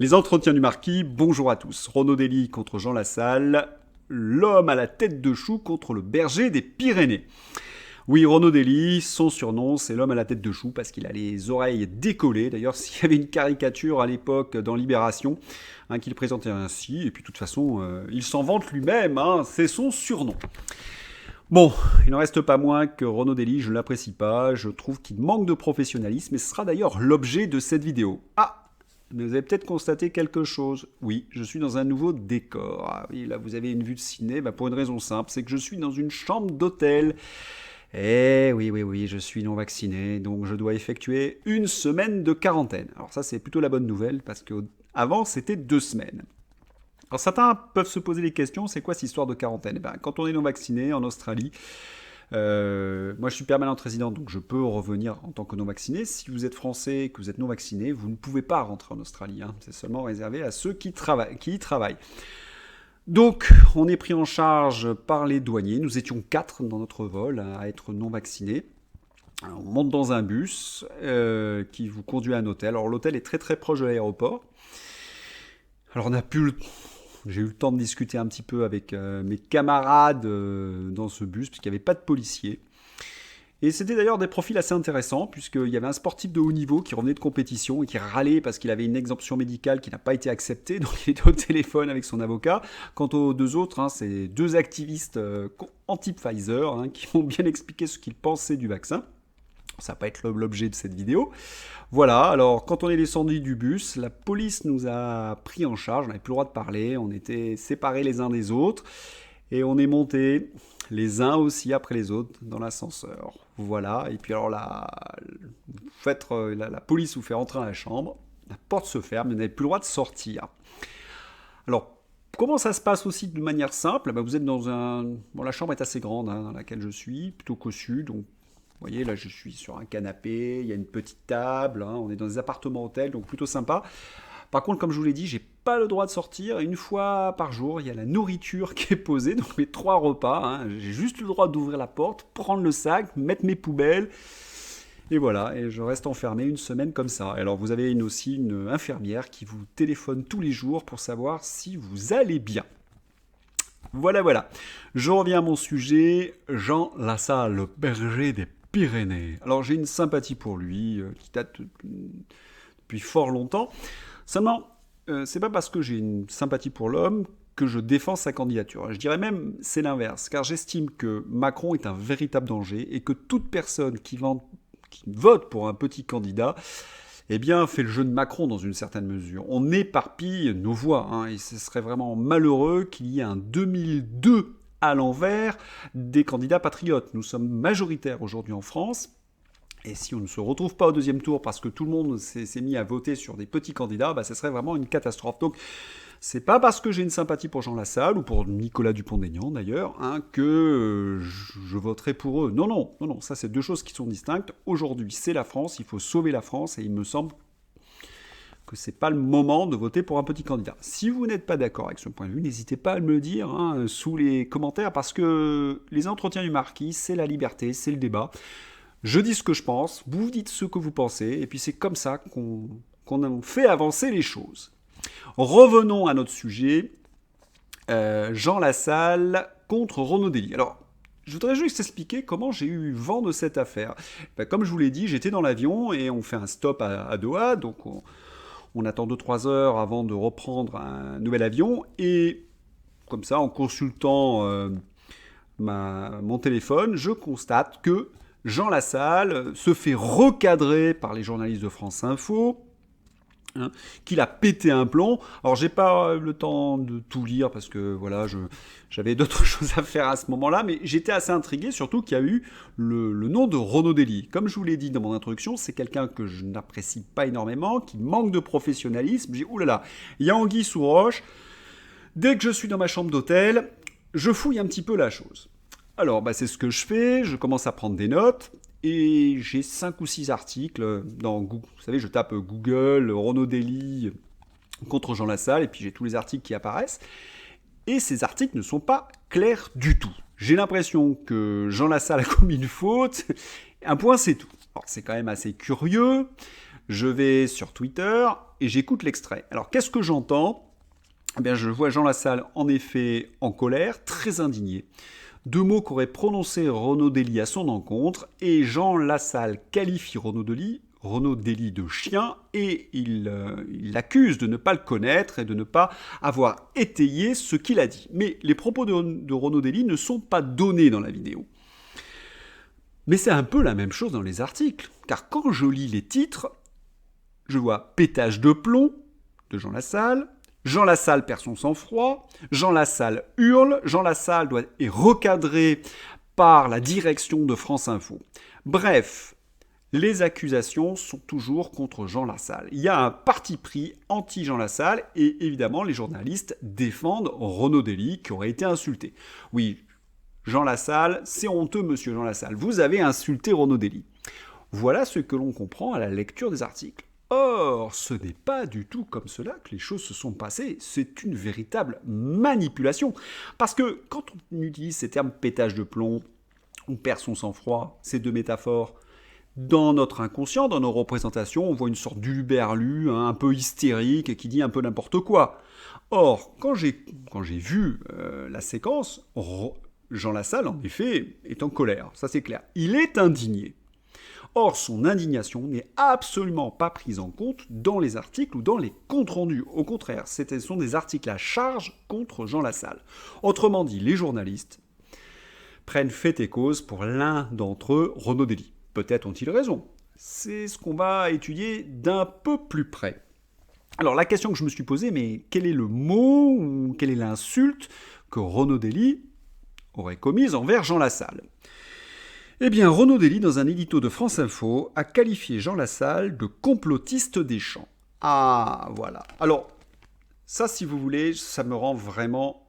Les entretiens du marquis, bonjour à tous. Renaud Dely contre Jean Lassalle, l'homme à la tête de chou contre le berger des Pyrénées. Oui, Renaud Dely, son surnom, c'est l'homme à la tête de chou parce qu'il a les oreilles décollées. D'ailleurs, s'il y avait une caricature à l'époque dans Libération, qu'il présentait ainsi, et puis de toute façon, il s'en vante lui-même, c'est son surnom. Bon, il n'en reste pas moins que Renaud Dely, je ne l'apprécie pas, je trouve qu'il manque de professionnalisme, et ce sera d'ailleurs l'objet de cette vidéo. Mais vous avez peut-être constaté quelque chose. Oui, je suis dans un nouveau décor. Ah oui, là vous avez une vue de ciné, pour une raison simple, c'est que je suis dans une chambre d'hôtel. Eh oui, je suis non vacciné, donc je dois effectuer une semaine de quarantaine. Alors ça c'est plutôt la bonne nouvelle, parce qu'avant c'était 2 semaines. Alors certains peuvent se poser des questions, c'est quoi cette histoire de quarantaine? Quand on est non vacciné en Australie, moi, je suis permanente résidente, donc je peux revenir en tant que non vacciné. Si vous êtes français et que vous êtes non vacciné, vous ne pouvez pas rentrer en Australie. C'est seulement réservé à ceux qui y travaillent. Donc, on est pris en charge par les douaniers. Nous étions 4 dans notre vol à être non vaccinés. Alors, on monte dans un bus qui vous conduit à un hôtel. Alors, l'hôtel est très très proche de l'aéroport. Alors, j'ai eu le temps de discuter un petit peu avec mes camarades dans ce bus, puisqu'il n'y avait pas de policiers. Et c'était d'ailleurs des profils assez intéressants, puisqu'il y avait un sportif de haut niveau qui revenait de compétition et qui râlait parce qu'il avait une exemption médicale qui n'a pas été acceptée, donc il était au téléphone avec son avocat. Quant aux deux autres, c'est 2 activistes anti-Pfizer qui m'ont bien expliqué ce qu'ils pensaient du vaccin. Ça va pas être l'objet de cette vidéo. Voilà, alors quand on est descendu du bus, la police nous a pris en charge, on n'avait plus le droit de parler, on était séparés les uns des autres, et on est montés les uns aussi après les autres dans l'ascenseur. Voilà, et puis alors la police vous fait rentrer dans la chambre, la porte se ferme, vous n'avez plus le droit de sortir. Alors, comment ça se passe aussi de manière simple? Vous êtes dans un... Bon, la chambre est assez grande dans laquelle je suis, plutôt cossue, donc vous voyez, là, je suis sur un canapé, il y a une petite table, on est dans des appartements hôtels, donc plutôt sympa. Par contre, comme je vous l'ai dit, j'ai pas le droit de sortir. Une fois par jour, il y a la nourriture qui est posée, donc mes 3 repas. J'ai juste le droit d'ouvrir la porte, prendre le sac, mettre mes poubelles. Et voilà, et je reste enfermé une semaine comme ça. Et alors, vous avez aussi une infirmière qui vous téléphone tous les jours pour savoir si vous allez bien. Voilà. Je reviens à mon sujet, Jean Lassalle, le berger des Pyrénées. Alors j'ai une sympathie pour lui qui date depuis fort longtemps. Seulement, c'est pas parce que j'ai une sympathie pour l'homme que je défends sa candidature. Je dirais même c'est l'inverse, car j'estime que Macron est un véritable danger et que toute personne qui vote pour un petit candidat fait le jeu de Macron dans une certaine mesure. On éparpille nos voix, et ce serait vraiment malheureux qu'il y ait un 2002 à l'envers des candidats patriotes. Nous sommes majoritaires aujourd'hui en France, et si on ne se retrouve pas au deuxième tour parce que tout le monde s'est mis à voter sur des petits candidats, ce serait vraiment une catastrophe. Donc, c'est pas parce que j'ai une sympathie pour Jean Lassalle, ou pour Nicolas Dupont-Aignan d'ailleurs, que je voterai pour eux. Non, ça c'est 2 choses qui sont distinctes. Aujourd'hui, c'est la France, il faut sauver la France, et il me semble que c'est pas le moment de voter pour un petit candidat. Si vous n'êtes pas d'accord avec ce point de vue, n'hésitez pas à me le dire sous les commentaires, parce que les entretiens du marquis, c'est la liberté, c'est le débat. Je dis ce que je pense, vous dites ce que vous pensez, et puis c'est comme ça qu'on fait avancer les choses. Revenons à notre sujet, Jean Lassalle contre Renaud Dely. Alors, je voudrais juste expliquer comment j'ai eu vent de cette affaire. Comme je vous l'ai dit, j'étais dans l'avion et on fait un stop à Doha, donc on attend 2-3 heures avant de reprendre un nouvel avion, et comme ça, en consultant mon téléphone, je constate que Jean Lassalle se fait recadrer par les journalistes de France Info, qu'il a pété un plomb. Alors j'ai pas le temps de tout lire parce que voilà, j'avais d'autres choses à faire à ce moment-là, mais j'étais assez intrigué, surtout qu'il y a eu le nom de Renaud Dely. Comme je vous l'ai dit dans mon introduction, c'est quelqu'un que je n'apprécie pas énormément, qui manque de professionnalisme. J'ai dit, oulala, il y a anguille sous roche. Dès que je suis dans ma chambre d'hôtel, je fouille un petit peu la chose. Alors c'est ce que je fais, je commence à prendre des notes, et j'ai 5 ou 6 articles dans Google. Vous savez, je tape Google, Renaud Dely contre Jean Lassalle, et puis j'ai tous les articles qui apparaissent. Et ces articles ne sont pas clairs du tout. J'ai l'impression que Jean Lassalle a commis une faute. Un point, c'est tout. Alors, c'est quand même assez curieux. Je vais sur Twitter et j'écoute l'extrait. Alors, qu'est-ce que j'entends ? Eh bien, je vois Jean Lassalle, en effet, en colère, très indigné. Deux mots qu'aurait prononcé Renaud Dely à son encontre, et Jean Lassalle qualifie Renaud Dely de chien, et il l'accuse de ne pas le connaître et de ne pas avoir étayé ce qu'il a dit. Mais les propos de Renaud Dely ne sont pas donnés dans la vidéo. Mais c'est un peu la même chose dans les articles, car quand je lis les titres, je vois pétage de plomb de Jean Lassalle, Jean Lassalle perd son sang-froid, Jean Lassalle hurle, Jean Lassalle est recadré par la direction de France Info. Bref, les accusations sont toujours contre Jean Lassalle. Il y a un parti pris anti-Jean Lassalle et évidemment les journalistes défendent Renaud Dely qui aurait été insulté. Oui, Jean Lassalle, c'est honteux monsieur Jean Lassalle, vous avez insulté Renaud Dely. Voilà ce que l'on comprend à la lecture des articles. Or, ce n'est pas du tout comme cela que les choses se sont passées. C'est une véritable manipulation. Parce que quand on utilise ces termes pétage de plomb, on perd son sang-froid, ces deux métaphores, dans notre inconscient, dans nos représentations, on voit une sorte d'uluberlu, un peu hystérique, qui dit un peu n'importe quoi. Or, quand j'ai vu la séquence, Jean Lassalle, en effet, est en colère, ça c'est clair. Il est indigné. Or, son indignation n'est absolument pas prise en compte dans les articles ou dans les comptes rendus. Au contraire, ce sont des articles à charge contre Jean Lassalle. Autrement dit, les journalistes prennent fait et cause pour l'un d'entre eux, Renaud Dely. Peut-être ont-ils raison. C'est ce qu'on va étudier d'un peu plus près. Alors, la question que je me suis posée, mais quel est le mot ou quelle est l'insulte que Renaud Dely aurait commise envers Jean Lassalle ? Eh bien, Renaud Dely, dans un édito de France Info, a qualifié Jean Lassalle de complotiste des champs. Ah, voilà. Alors, ça, si vous voulez, ça me rend vraiment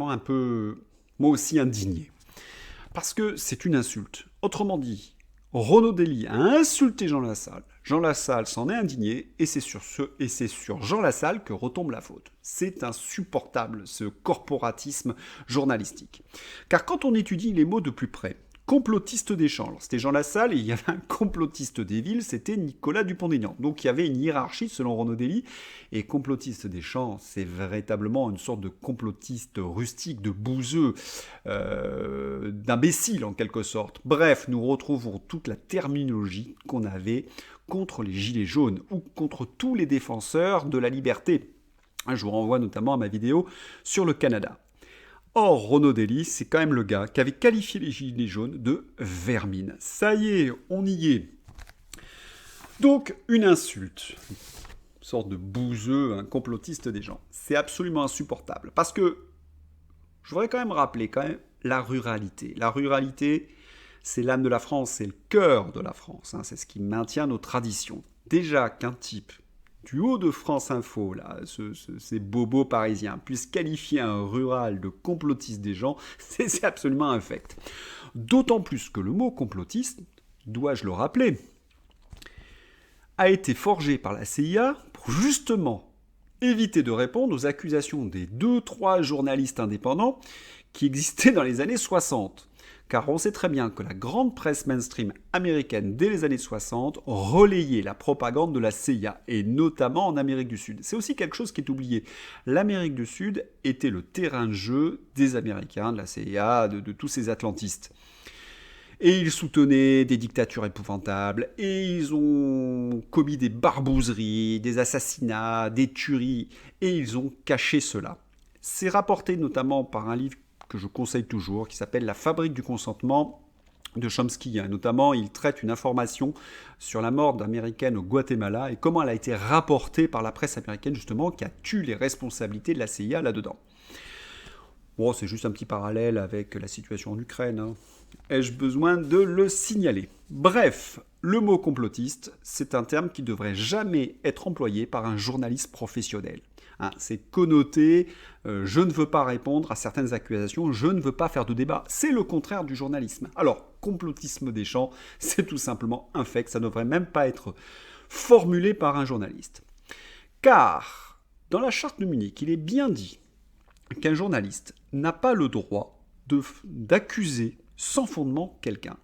un peu, moi aussi, indigné. Parce que c'est une insulte. Autrement dit, Renaud Dely a insulté Jean Lassalle. Jean Lassalle s'en est indigné et c'est sur Jean Lassalle que retombe la faute. C'est insupportable, ce corporatisme journalistique. Car quand on étudie les mots de plus près, complotiste des champs. Alors, c'était Jean Lassalle et il y avait un complotiste des villes, c'était Nicolas Dupont-Aignan. Donc il y avait une hiérarchie selon Renaud Dely. Et complotiste des champs, c'est véritablement une sorte de complotiste rustique, de bouseux, d'imbécile en quelque sorte. Bref, nous retrouvons toute la terminologie qu'on avait contre les gilets jaunes ou contre tous les défenseurs de la liberté. Je vous renvoie notamment à ma vidéo sur le Canada. Or, Renaud Dely, c'est quand même le gars qui avait qualifié les gilets jaunes de vermine. Ça y est, on y est. Donc, une insulte. Une sorte de bouseux, un complotiste des gens. C'est absolument insupportable. Parce que, je voudrais quand même rappeler la ruralité. La ruralité, c'est l'âme de la France, c'est le cœur de la France. C'est ce qui maintient nos traditions. Déjà qu'un type du haut de France Info, là, ces bobos parisiens, puissent qualifier un rural de complotiste des gens, c'est absolument infect. D'autant plus que le mot complotiste, dois-je le rappeler, a été forgé par la CIA pour justement éviter de répondre aux accusations des 2-3 journalistes indépendants qui existaient dans les années 60. Car on sait très bien que la grande presse mainstream américaine dès les années 60 relayait la propagande de la CIA, et notamment en Amérique du Sud. C'est aussi quelque chose qui est oublié. L'Amérique du Sud était le terrain de jeu des Américains, de la CIA, de tous ces atlantistes. Et ils soutenaient des dictatures épouvantables, et ils ont commis des barbouzeries, des assassinats, des tueries, et ils ont caché cela. C'est rapporté notamment par un livre que je conseille toujours, qui s'appelle « La fabrique du consentement » de Chomsky. Notamment, il traite une information sur la mort d'Américaine au Guatemala et comment elle a été rapportée par la presse américaine, justement, qui a tué les responsabilités de la CIA là-dedans. Bon, c'est juste un petit parallèle avec la situation en Ukraine. Ai-je besoin de le signaler ? Bref, le mot complotiste, c'est un terme qui ne devrait jamais être employé par un journaliste professionnel. C'est connoté, je ne veux pas répondre à certaines accusations, je ne veux pas faire de débat. C'est le contraire du journalisme. Alors, complotisme des champs, c'est tout simplement infect, ça ne devrait même pas être formulé par un journaliste. Car, dans la charte de Munich, il est bien dit qu'un journaliste n'a pas le droit d'accuser sans fondement quelqu'un.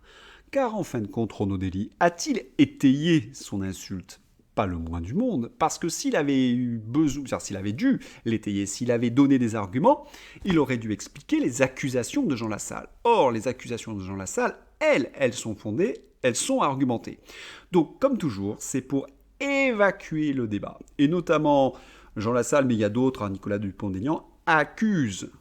Car en fin de compte, Renaud Dely a-t-il étayé son insulte? Pas le moins du monde, parce que s'il avait eu besoin, c'est-à-dire s'il avait dû l'étayer, s'il avait donné des arguments, il aurait dû expliquer les accusations de Jean Lassalle. Or, les accusations de Jean Lassalle, elles sont fondées, elles sont argumentées. Donc, comme toujours, c'est pour évacuer le débat. Et notamment, Jean Lassalle, mais il y a d'autres, Nicolas Dupont-Aignan, accusent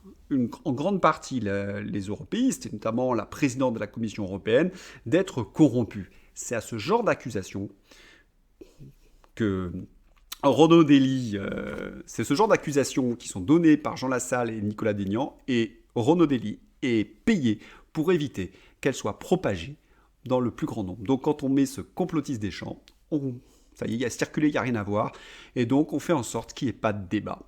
en grande partie les européistes, et notamment la présidente de la Commission européenne, d'être corrompus. C'est à ce genre d'accusation que Renaud Dely, c'est ce genre d'accusations qui sont données par Jean Lassalle et Nicolas Dupont-Aignan, et Renaud Dely est payé pour éviter qu'elles soient propagées dans le plus grand nombre. Donc quand on met ce complotiste des champs, ça y est, il y a circulé, il n'y a rien à voir, et donc on fait en sorte qu'il n'y ait pas de débat.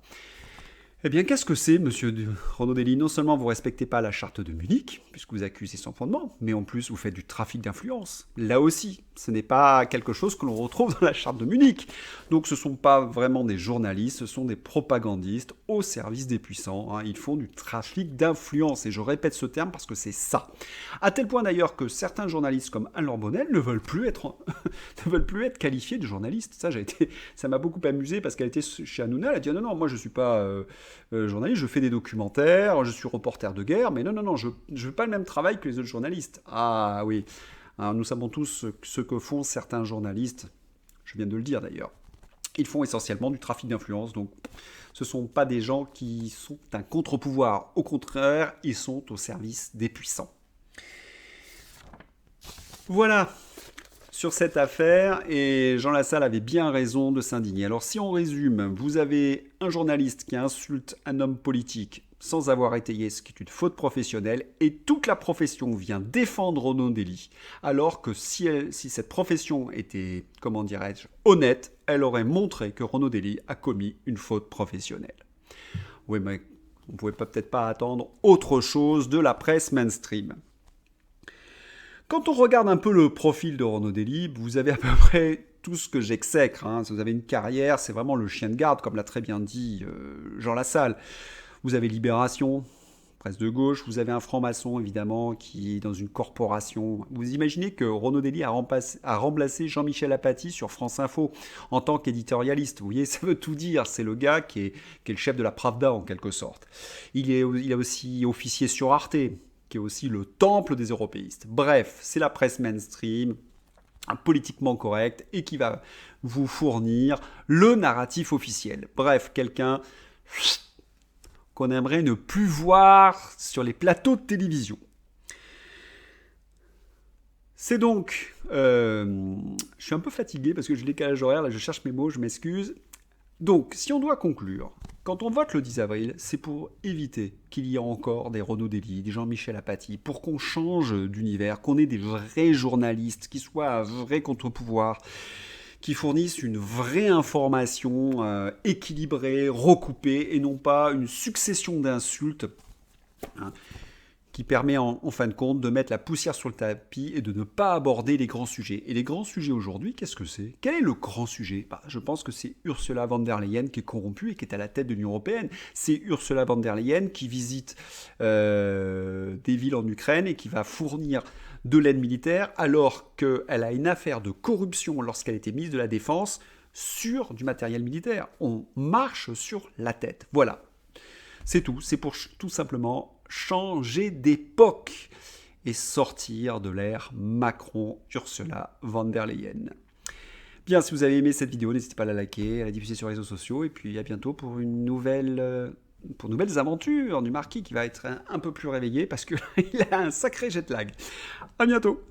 Eh bien, qu'est-ce que c'est, monsieur Renaud Dely? Non seulement vous ne respectez pas la charte de Munich, puisque vous accusez sans fondement, mais en plus vous faites du trafic d'influence. Là aussi, ce n'est pas quelque chose que l'on retrouve dans la charte de Munich. Donc ce ne sont pas vraiment des journalistes, ce sont des propagandistes au service des puissants. Ils font du trafic d'influence, et je répète ce terme parce que c'est ça. À tel point d'ailleurs que certains journalistes comme Alain Bonnel ne veulent plus être qualifiés de journalistes. Ça m'a beaucoup amusé parce qu'elle était chez Hanouna, elle a dit non, moi je ne suis pas journaliste, je fais des documentaires, je suis reporter de guerre, mais non, je ne veux pas le même travail que les autres journalistes. Ah oui, alors, nous savons tous ce que font certains journalistes, je viens de le dire d'ailleurs. Ils font essentiellement du trafic d'influence, donc ce ne sont pas des gens qui sont un contre-pouvoir. Au contraire, ils sont au service des puissants. Voilà sur cette affaire, et Jean Lassalle avait bien raison de s'indigner. Alors si on résume, vous avez un journaliste qui insulte un homme politique sans avoir étayé, ce qui est une faute professionnelle, et toute la profession vient défendre Renaud Dely, alors que si cette profession était, comment dirais-je, honnête, elle aurait montré que Renaud Dely a commis une faute professionnelle. Oui, mais on ne pouvait peut-être pas attendre autre chose de la presse mainstream. Quand on regarde un peu le profil de Renaud Dely, vous avez à peu près tout ce que j'exècre. Si vous avez une carrière, c'est vraiment le chien de garde, comme l'a très bien dit Jean Lassalle. Vous avez Libération, presse de gauche, vous avez un franc-maçon, évidemment, qui est dans une corporation. Vous imaginez que Renaud Dely a remplacé Jean-Michel Apathy sur France Info en tant qu'éditorialiste. Vous voyez, ça veut tout dire. C'est le gars qui est le chef de la Pravda, en quelque sorte. Il est aussi officier sur Arte, qui est aussi le temple des européistes. Bref, c'est la presse mainstream, politiquement correcte, et qui va vous fournir le narratif officiel. Bref, quelqu'un qu'on aimerait ne plus voir sur les plateaux de télévision. C'est donc... je suis un peu fatigué parce que j'ai le décalage horaire, là je cherche mes mots, je m'excuse. Donc, si on doit conclure, quand on vote le 10 avril, c'est pour éviter qu'il y ait encore des Renaud Dely, des Jean-Michel Apathy, pour qu'on change d'univers, qu'on ait des vrais journalistes, qui soient un vrai contre-pouvoir, qui fournissent une vraie information équilibrée, recoupée, et non pas une succession d'insultes qui permet en fin de compte de mettre la poussière sur le tapis et de ne pas aborder les grands sujets. Et les grands sujets aujourd'hui, qu'est-ce que c'est? Quel est le grand sujet? Je pense que c'est Ursula von der Leyen qui est corrompue et qui est à la tête de l'Union européenne. C'est Ursula von der Leyen qui visite des villes en Ukraine et qui va fournir de l'aide militaire alors qu'elle a une affaire de corruption lorsqu'elle était ministre de la Défense sur du matériel militaire. On marche sur la tête. Voilà. C'est tout. C'est pour tout simplement changer d'époque et sortir de l'ère Macron-Ursula von der Leyen. Bien, si vous avez aimé cette vidéo, n'hésitez pas à la liker, à la diffuser sur les réseaux sociaux, et puis à bientôt pour nouvelles aventures du Marquis qui va être un peu plus réveillé parce qu'il a un sacré jet lag. À bientôt.